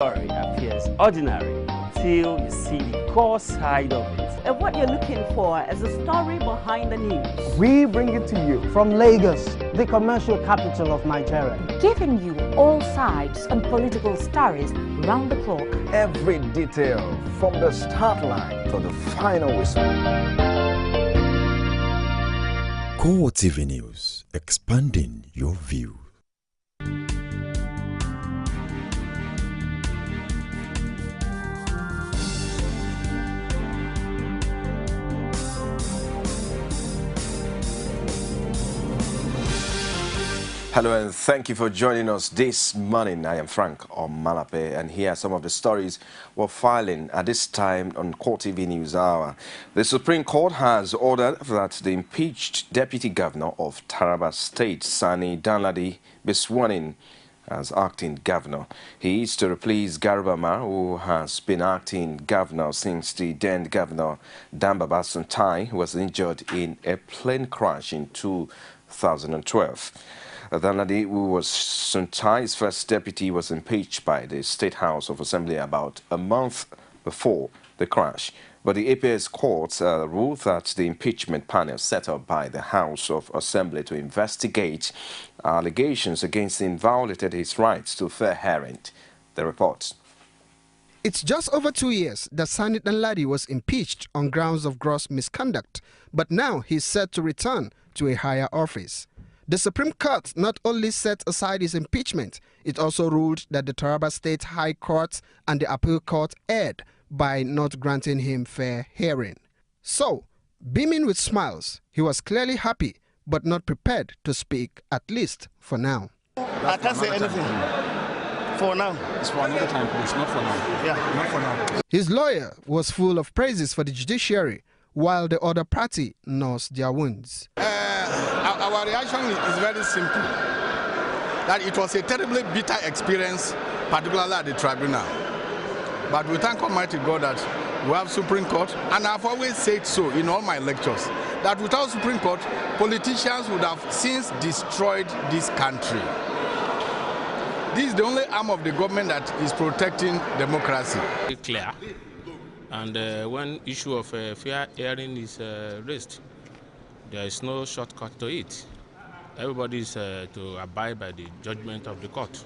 Story appears ordinary till you see the core side of it. And what you're looking for is the story behind the news. We bring it to you from Lagos, the commercial capital of Nigeria. Giving you all sides and political stories round the clock. Every detail from the start line to the final whistle. CoreTV News, expanding your view. Hello and thank you for joining us this morning. I am Frank Omalape, and here are some of the stories we're filing at this time on CoreTV News Hour. The Supreme Court has ordered that the impeached Deputy Governor of Taraba State, Sani Danladi, be sworn in as acting governor. He is to replace Garubama, who has been acting governor since the then governor, Dambaba Suntai, was injured in a plane crash in 2012. Danladi, who was Suntai's first deputy, was impeached by the State House of Assembly about a month before the crash. But the APS court ruled that the impeachment panel set up by the House of Assembly to investigate allegations against him violated his rights to fair hearing. The report. It's just over 2 years that Sani Danladi was impeached on grounds of gross misconduct, but now he's set to return to a higher office. The Supreme Court not only set aside his impeachment, it also ruled that the Taraba State High Court and the Appeal Court erred by not granting him fair hearing. So, beaming with smiles, he was clearly happy but not prepared to speak, at least for now. I can't say anything for now. It's for another time, please. Not for now. Yeah, not for now. His lawyer was full of praises for the judiciary, while the other party nursed their wounds. Our reaction is very simple. That it was a terribly bitter experience, particularly at the tribunal. But we thank Almighty God that we have Supreme Court, and I've always said so in all my lectures, that without Supreme Court, politicians would have since destroyed this country. This is the only arm of the government that is protecting democracy. Clear. And when issue of fair hearing is raised, there is no shortcut to it. Everybody is to abide by the judgment of the court.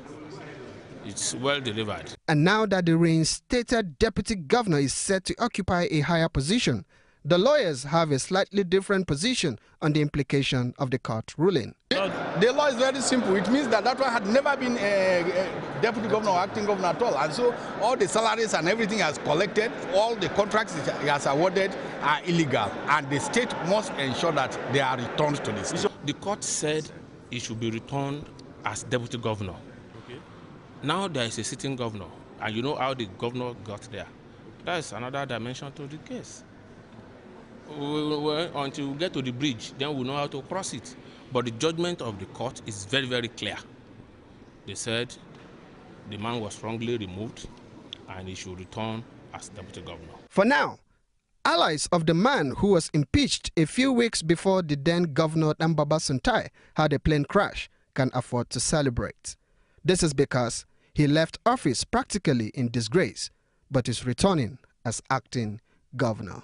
It's well delivered. And now that the reinstated deputy governor is set to occupy a higher position, the lawyers have a slightly different position on the implication of the court ruling. The law is very simple. It means that one had never been a deputy governor or acting governor at all. And so all the salaries and everything has collected, all the contracts he has awarded are illegal. And the state must ensure that they are returned to the state. The court said he should be returned as deputy governor. Okay. Now there is a sitting governor, and you know how the governor got there. That is another dimension to the case. Until we get to the bridge, then we know how to cross it. But the judgment of the court is very, very clear. They said the man was wrongly removed and he should return as deputy governor. For now, allies of the man who was impeached a few weeks before the then governor Dambaba Suntai had a plane crash can afford to celebrate. This is because he left office practically in disgrace, but is returning as acting governor.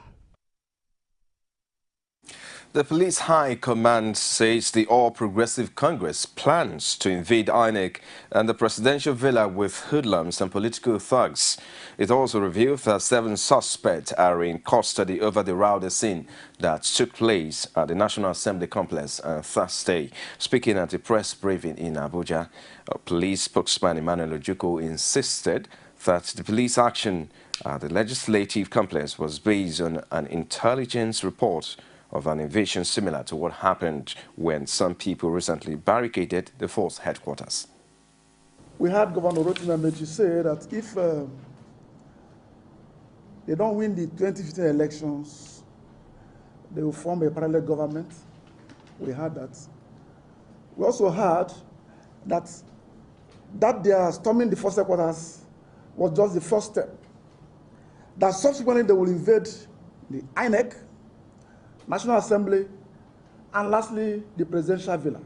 The Police High Command says the All Progressive Congress plans to invade INEC and the presidential villa with hoodlums and political thugs. It also revealed that 7 suspects are in custody over the rowdy scene that took place at the National Assembly complex on Thursday. Speaking at a press briefing in Abuja, police spokesman Emmanuel Ojukwu insisted that the police action at the legislative complex was based on an intelligence report of an invasion similar to what happened when some people recently barricaded the force headquarters. We had Governor Rotimi say that if they don't win the 2015 elections, they will form a parallel government. We heard that. We also heard that they are storming the force headquarters was just the first step. That subsequently they will invade the INEC, National Assembly, and lastly, the presidential villa.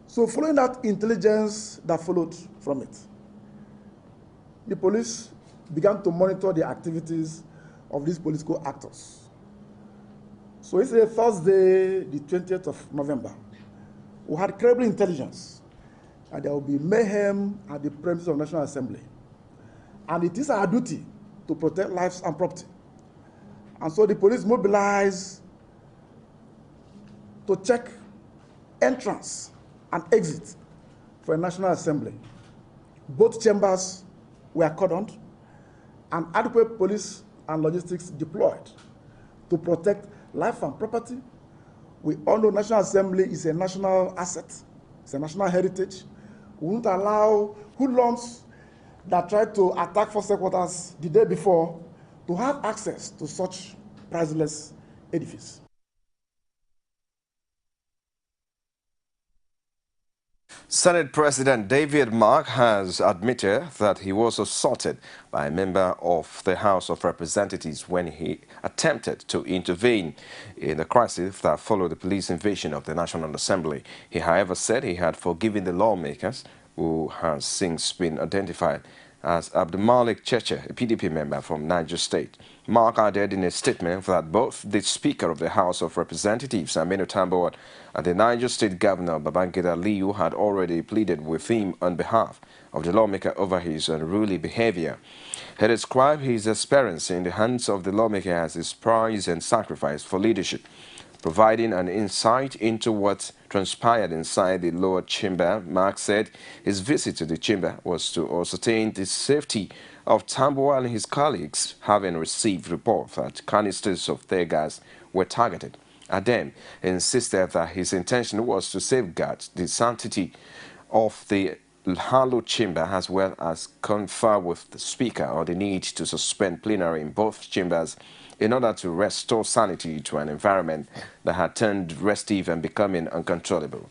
So following that intelligence that followed from it, the police began to monitor the activities of these political actors. So it's a Thursday, the 20th of November. We had credible intelligence that there will be mayhem at the premises of National Assembly. And it is our duty to protect lives and property. And so the police mobilized to check entrance and exit for a National Assembly. Both chambers were cordoned and adequate police and logistics deployed to protect life and property. We all know National Assembly is a national asset, it's a national heritage. We won't allow hoodlums that tried to attack First Headquarters the day before to have access to such priceless edifice. Senate President David Mark has admitted that he was assaulted by a member of the House of Representatives when he attempted to intervene in the crisis that followed the police invasion of the National Assembly. He, however, said he had forgiven the lawmakers, who has since been identified as Abdulmalik Cheche, a PDP member from Niger State. Mark added in a statement that both the Speaker of the House of Representatives, Aminu Tambuwal, and the Niger State Governor, Babangida Aliyu, had already pleaded with him on behalf of the lawmaker over his unruly behavior. He described his experience in the hands of the lawmaker as his prize and sacrifice for leadership, providing an insight into what transpired inside the lower chamber. Mark said his visit to the chamber was to ascertain the safety of Tambuwal and his colleagues, having received reports that canisters of tear gas were targeted. Adem insisted that his intention was to safeguard the sanctity of the Hallowed Chamber, as well as confer with the Speaker on the need to suspend plenary in both chambers in order to restore sanity to an environment that had turned restive and becoming uncontrollable.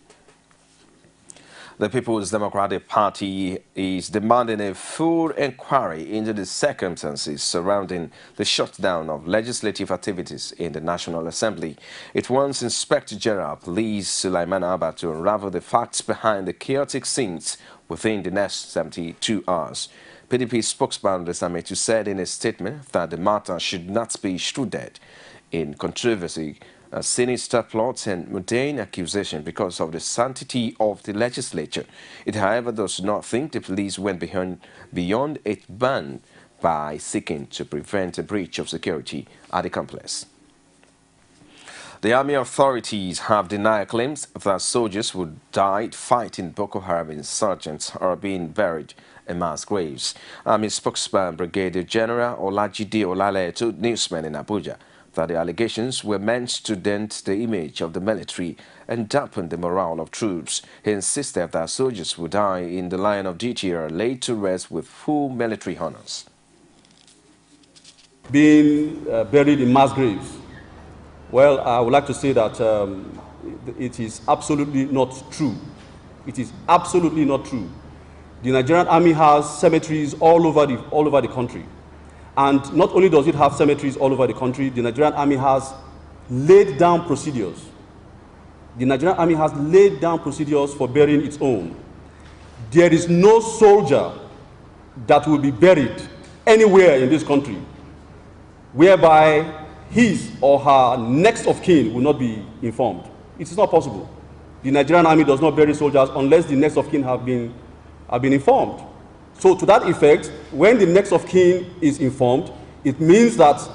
The People's Democratic Party is demanding a full inquiry into the circumstances surrounding the shutdown of legislative activities in the National Assembly. It wants Inspector General Police Sulaiman Abba to unravel the facts behind the chaotic scenes within the next 72 hours. PDP spokesman Resametu said in a statement that the matter should not be shrouded in controversy, sinister plots and mundane accusation because of the sanctity of the legislature. It, however, does not think the police went beyond its ban by seeking to prevent a breach of security at the complex. The army authorities have denied claims that soldiers who died fighting Boko Haram insurgents are being buried in mass graves. Army spokesman Brigadier General Olajide Olale told newsmen in Abuja that the allegations were meant to dent the image of the military and dampen the morale of troops. He insisted that soldiers who die in the line of duty are laid to rest with full military honors. Being buried in mass graves. Well, I would like to say that it is absolutely not true. It is absolutely not true. The Nigerian Army has cemeteries all over the country. And not only does it have cemeteries all over the country, the Nigerian Army has laid down procedures. The Nigerian Army has laid down procedures for burying its own. There is no soldier that will be buried anywhere in this country whereby his or her next of kin will not be informed. It is not possible. The Nigerian Army does not bury soldiers unless the next of kin have been informed. So to that effect, when the next of kin is informed, it means that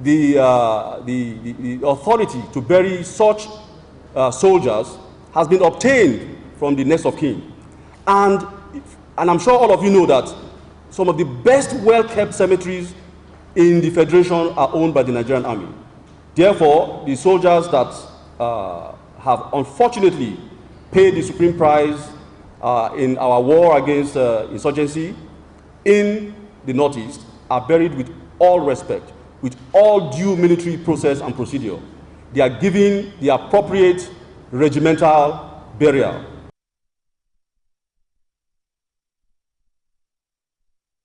the authority to bury such soldiers has been obtained from the next of kin. And I'm sure all of you know that some of the best well-kept cemeteries in the Federation are owned by the Nigerian Army. Therefore, the soldiers that have unfortunately paid the supreme price in our war against insurgency in the Northeast are buried with all respect, with all due military process and procedure. They are given the appropriate regimental burial.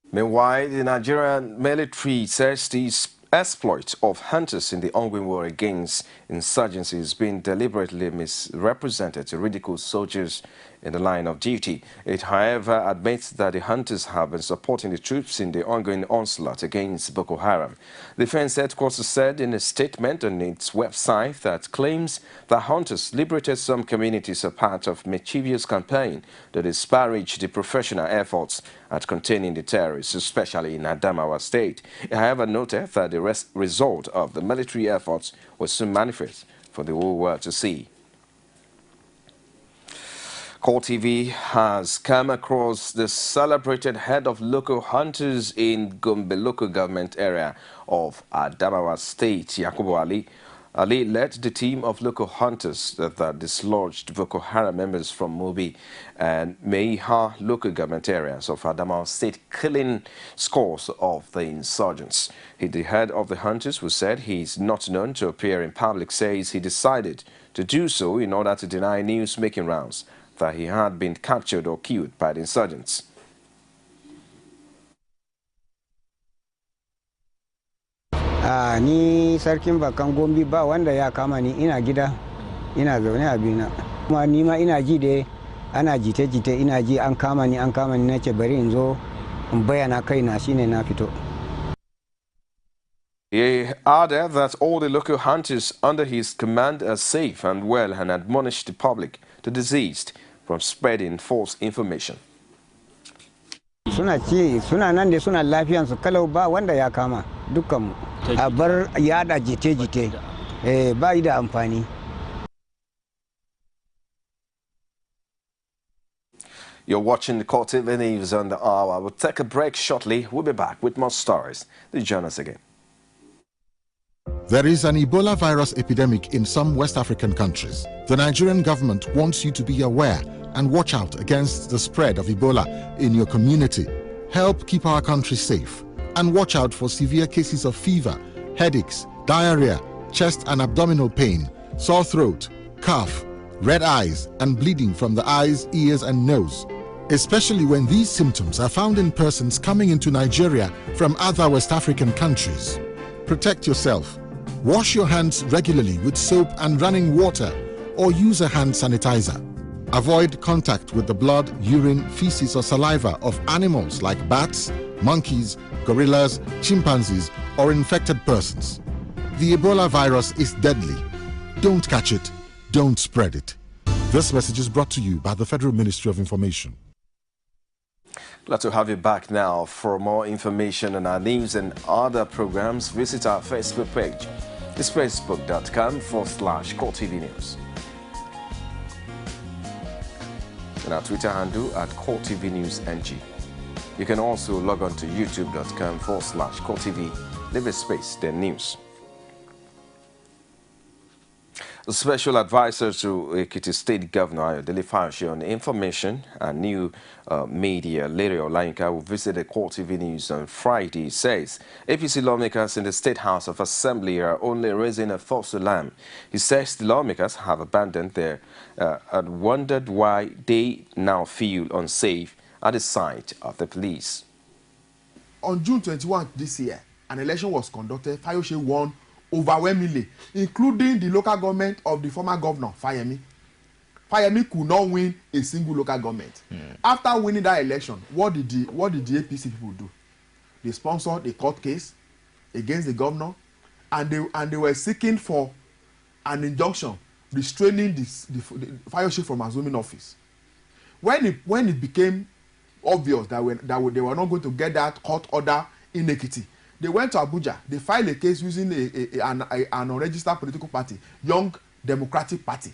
Meanwhile, the Nigerian military says these exploits of hunters in the ongoing war against insurgency is being deliberately misrepresented to ridicule soldiers in the line of duty. It, however, admits that the hunters have been supporting the troops in the ongoing onslaught against Boko Haram. Defense headquarters said in a statement on its website that claims that hunters liberated some communities as part of mischievous campaign to disparage the professional efforts at containing the terrorists, especially in Adamawa State. It, however, noted that the result of the military efforts was soon manifest for the whole world to see. CoreTV has come across the celebrated head of local hunters in Gombe local government area of Adamawa State, Yakubu Ali. Ali led the team of local hunters that dislodged Boko Haram members from Mubi and Meiha local government areas of Adamawa State, killing scores of the insurgents. The head of the hunters, who said he is not known to appear in public, says he decided to do so in order to deny news making rounds that he had been captured or killed by the insurgents. Ni sarkin bakan Gombe ba wanda ya kama ni, ina gida ina zaune abina. Kuma ni ma ina ji dai ana jite-jite, ina ji an kama ni nace bari in zo in bayyana kaina, shine na fito. He added that all the local hunters under his command are safe and well and admonished the public to desist from spreading false information. Suna nan da suna lafiyansu kalau ba wanda ya kama dukkanmu. A bar yada jite-jite ba yi da amfani. You're watching the CoreTV News on the hour. We'll take a break shortly. We'll be back with more stories. Please join us again. There is an Ebola virus epidemic in some West African countries. The Nigerian government wants you to be aware and watch out against the spread of Ebola in your community. Help keep our country safe and watch out for severe cases of fever, headaches, diarrhea, chest and abdominal pain, sore throat, cough, red eyes and bleeding from the eyes, ears and nose, especially when these symptoms are found in persons coming into Nigeria from other West African countries. Protect yourself. Wash your hands regularly with soap and running water or use a hand sanitizer. Avoid contact with the blood, urine, feces or saliva of animals like bats, monkeys, gorillas, chimpanzees or infected persons. The Ebola virus is deadly. Don't catch it. Don't spread it. This message is brought to you by the Federal Ministry of Information. Glad to have you back now. For more information on our news and other programs, visit our Facebook page. It's facebook.com/CoreTV News. And our Twitter handle at CoreTV News NG. You can also log on to youtube.com/CoreTV. Leave a space, then news. The special advisor to Ekiti State Governor Ayodele Fayose on information and new media, Larry Olayinka, who visited CoreTV News on Friday, says APC lawmakers in the State House of Assembly are only raising a false alarm. He says the lawmakers have abandoned their and wondered why they now feel unsafe at the sight of the police. On June 21 this year, an election was conducted. Fayose won overwhelmingly, including the local government of the former governor, Fayemi. Fayemi could not win a single local government. After winning that election, what did the APC people do? They sponsored a court case against the governor, and they were seeking for an injunction restraining the Fayose from assuming office. When it became obvious that they were not going to get that court order in Ekiti, they went to Abuja. They filed a case using an unregistered political party, Young Democratic Party,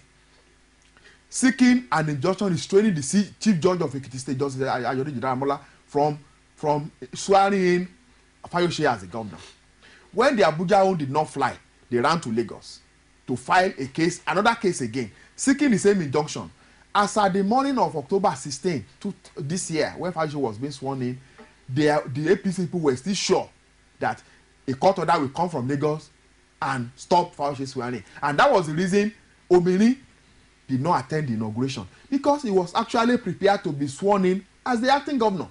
seeking an injunction restraining the Chief Judge of Ekiti State, Justice Ayodele Jiramola, from swearing in Fayose as the governor. When the Abuja one did not fly, they ran to Lagos to file a case, another case again, seeking the same injunction. As at the morning of October 16 this year, when Fayose was being sworn in, the APC people were still sure that a court order will come from Lagos and stop Fayose swearing. And that was the reason Omini did not attend the inauguration, because he was actually prepared to be sworn in as the acting governor.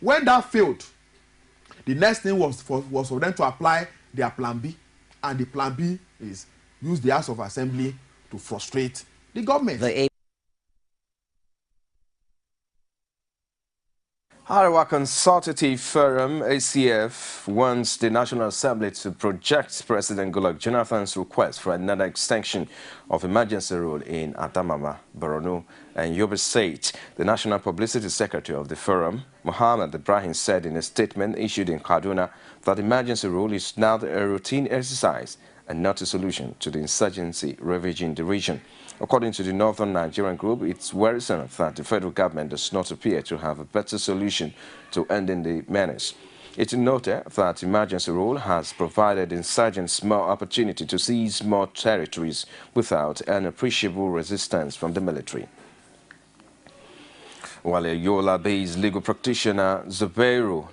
When that failed, the next thing was for them to apply their plan B, and the plan B is use the House of Assembly to frustrate the government. Arewa Consultative Forum, ACF, wants the National Assembly to project President Goodluck Jonathan's request for another extension of emergency rule in Adamawa, Borno, and Yobe State. The National Publicity Secretary of the forum, Muhammad Ibrahim, said in a statement issued in Kaduna that emergency rule is now a routine exercise and not a solution to the insurgency ravaging the region. According to the Northern Nigerian Group, it's worrisome that the federal government does not appear to have a better solution to ending the menace. It noted that emergency rule has provided insurgents more opportunity to seize more territories without an appreciable resistance from the military. While a Yola-based legal practitioner, Zubairu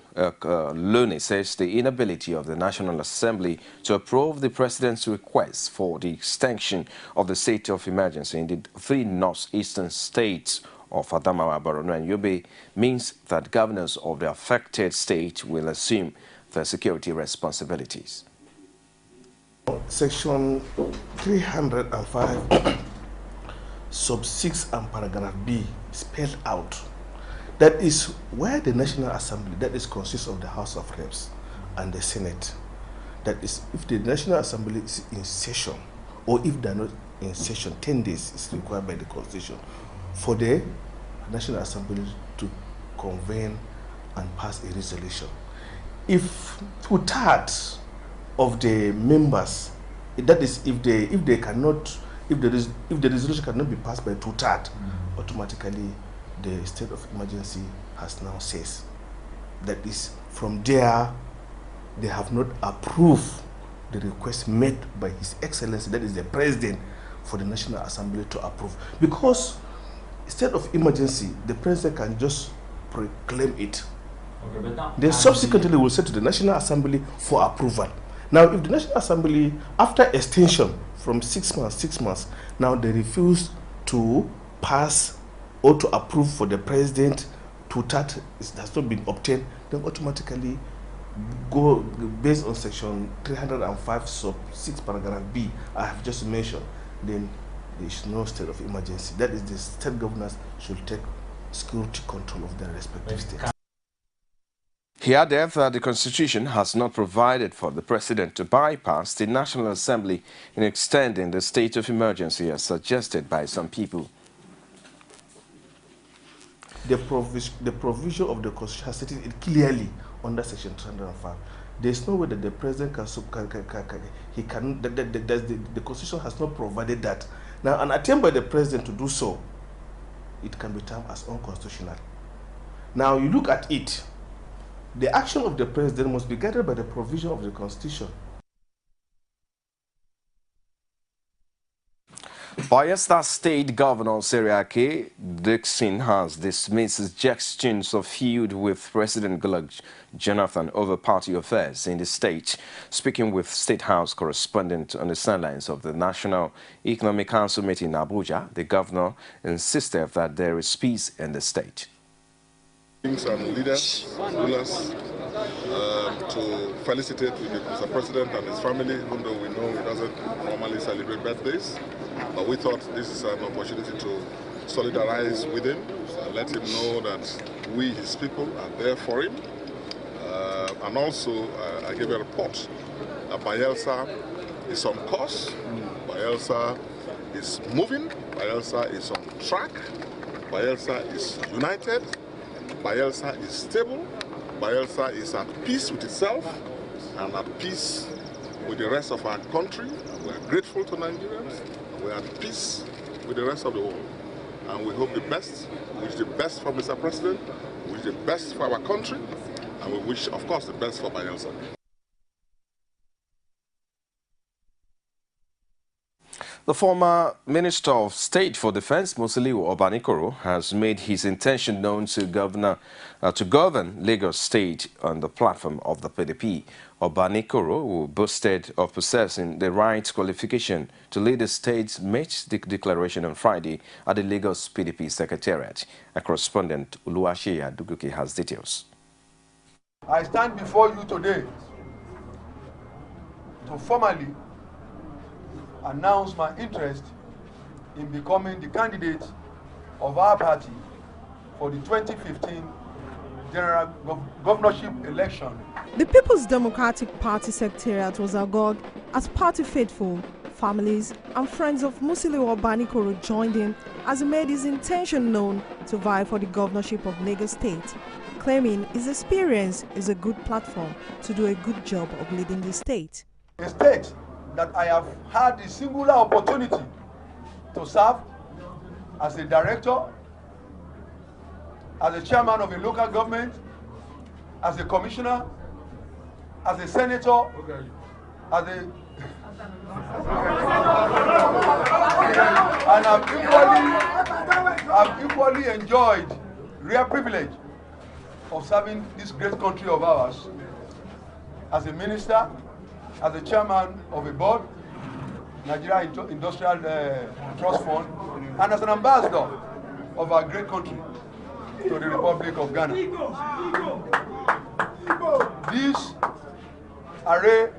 Luni, says the inability of the National Assembly to approve the President's request for the extension of the state of emergency in the three northeastern states of Adamawa, Borno, and Yobe means that governors of the affected state will assume their security responsibilities. Section 305 sub 6 and paragraph B spelled out. That is where the National Assembly, that is consists of the House of Reps and the Senate. That is, if the National Assembly is in session, or if they are not in session, 10 days is required by the Constitution for the National Assembly to convene and pass a resolution. If 2/3 of the members, that is, if the resolution cannot be passed by 2/3, automatically the state of emergency has now ceased. That is, from there, they have not approved the request made by His Excellency, that is the President, for the National Assembly to approve. Because state of emergency, the President can just proclaim it. They subsequently will send to the National Assembly for approval. Now, if the National Assembly, after extension from 6 months, now they refuse to pass or to approve for the President, 2/3 has not been obtained, then automatically go based on section 305 sub 6 paragraph B I have just mentioned, then there is no state of emergency. That is, the state governors should take security control of their respective states. He added that the Constitution has not provided for the President to bypass the National Assembly in extending the state of emergency as suggested by some people. The provision of the Constitution has stated it clearly under section 305. There is no way that the President the Constitution has not provided that. Now, an attempt by the President to do so, it can be termed as unconstitutional. Now, you look at it, the action of the President must be guided by the provision of the Constitution. Bayelsa State Governor Seriake Dixon has dismissed suggestions of feud with President Goodluck Jonathan over party affairs in the state. Speaking with State House correspondent on the sidelines of the National Economic Council meeting in Abuja, the governor insisted that there is peace in the state. Kings and leaders, rulers, to felicitate Mr. President and his family, even though we know he doesn't normally celebrate birthdays. But we thought this is an opportunity to solidarize with him and let him know that we, his people, are there for him. And also, I gave a report that Bayelsa is on course, Bayelsa is moving, Bayelsa is on track, Bayelsa is united, Bayelsa is stable, Bayelsa is at peace with itself and at peace with the rest of our country. We are grateful to Nigerians. We are at peace with the rest of the world. And we hope the best. We wish the best for Mr. President. We wish the best for our country. And we wish, of course, the best for Bayelsa. The former Minister of State for Defense, Musiliu Obanikoro, has made his intention known to govern Lagos State on the platform of the PDP. Obanikoro, who boasted of possessing the right qualification to lead the state, made the declaration on Friday at the Lagos PDP Secretariat. A correspondent, Uluwashiya Duguki, has details. I stand before you today to formally announce my interest in becoming the candidate of our party for the 2015 general governorship election. The People's Democratic Party Secretariat was agog as party faithful, families and friends of Musiliu Obanikoro joined him as he made his intention known to vie for the governorship of Lagos State, claiming his experience is a good platform to do a good job of leading the state. A state that I have had the singular opportunity to serve as a director, as a chairman of a local government, as a commissioner, as a senator, as a and I've equally enjoyed real privilege of serving this great country of ours as a minister, as a chairman of a board, Nigeria Industrial Trust Fund, and as an ambassador of our great country to the Republic of Ghana. This array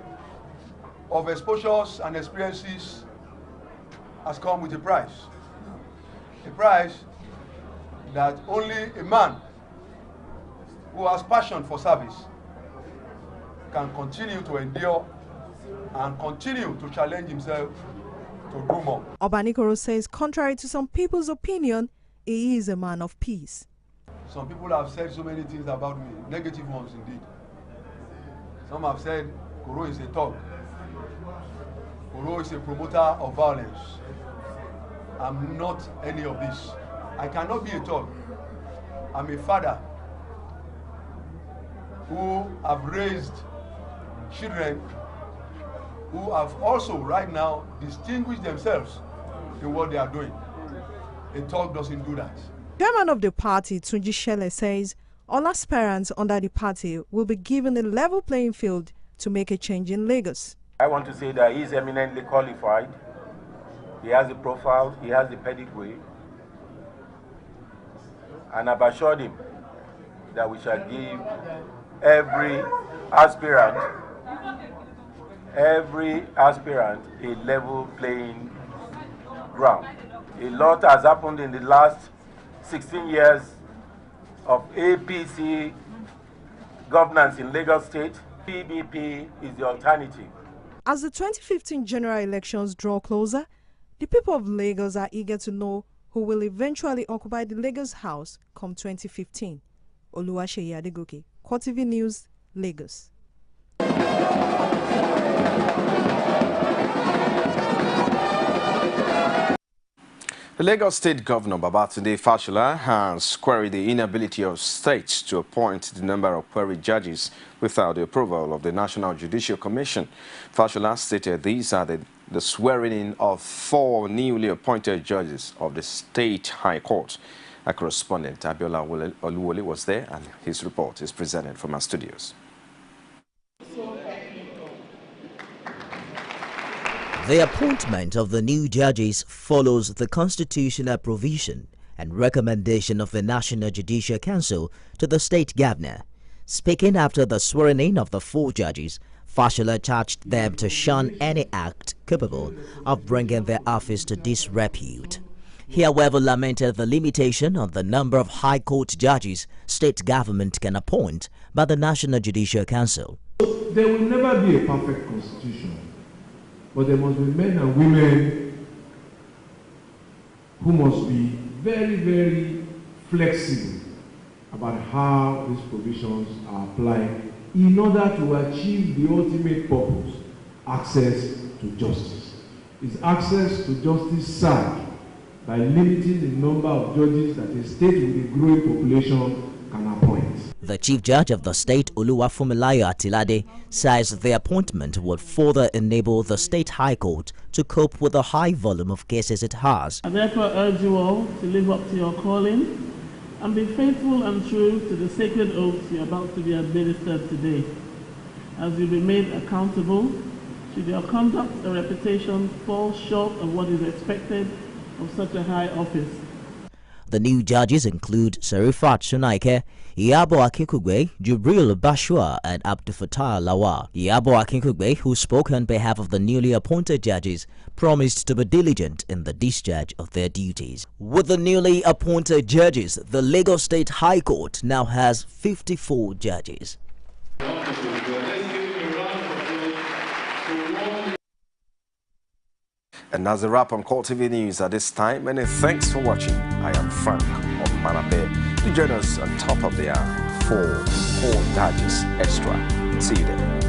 of exposures and experiences has come with a price that only a man who has passion for service can continue to endure and continue to challenge himself to do more. Obanikoro says, contrary to some people's opinion, he is a man of peace. Some people have said so many things about me, negative ones indeed. Some have said Koro is a thug. Koro is a promoter of violence. I'm not any of this. I cannot be a thug. I'm a father who have raised children who have also right now distinguished themselves in what they are doing. A thug doesn't do that. Chairman of the party, Tunji Shele, says all aspirants under the party will be given a level playing field to make a change in Lagos. I want to say that he is eminently qualified. He has the profile, he has the pedigree, and I've assured him that we shall give every aspirant a level playing ground. A lot has happened in the last 16 years of APC governance in Lagos State. PDP is the alternative. As the 2015 general elections draw closer, the people of Lagos are eager to know who will eventually occupy the Lagos House come 2015. Oluwaseyi Adegoke, CoreTV News, Lagos. The Lagos State Governor Babatunde Fashola has queried the inability of states to appoint the number of query judges without the approval of the National Judicial Commission. Fashola stated these are the swearing-in of 4 newly appointed judges of the State High Court. Our correspondent Abiola Oluwole was there, and his report is presented from our studios. The appointment of the new judges follows the constitutional provision and recommendation of the National Judicial Council to the state governor. Speaking after the swearing-in of the 4 judges, Fashola charged them to shun any act capable of bringing their office to disrepute. He, however, lamented the limitation on the number of High Court judges state government can appoint by the National Judicial Council. There will never be a perfect constitution, but there must be men and women who must be very, very flexible about how these provisions are applied in order to achieve the ultimate purpose, access to justice. Is access to justice served by limiting the number of judges that a state with a growing population can appoint? The Chief Judge of the state, Oluwafunmilayo Atilade, says the appointment would further enable the State High Court to cope with the high volume of cases it has. I therefore urge you all to live up to your calling and be faithful and true to the sacred oaths you are about to be administered today, as you be made accountable should your conduct or reputation fall short of what is expected of such a high office. The new judges include Serifat Sunaike, Iyabo Akinkugbe, Jubril Bashua, and Abdulfatah Lawa. Iyabo Akinkugbe, who spoke on behalf of the newly appointed judges, promised to be diligent in the discharge of their duties. With the newly appointed judges, the Lagos State High Court now has 54 judges. And that's a wrap on CoreTV News at this time. Many thanks for watching. I am Frank Omanape. Do join us on top of the hour for Core Digest Extra. See you there.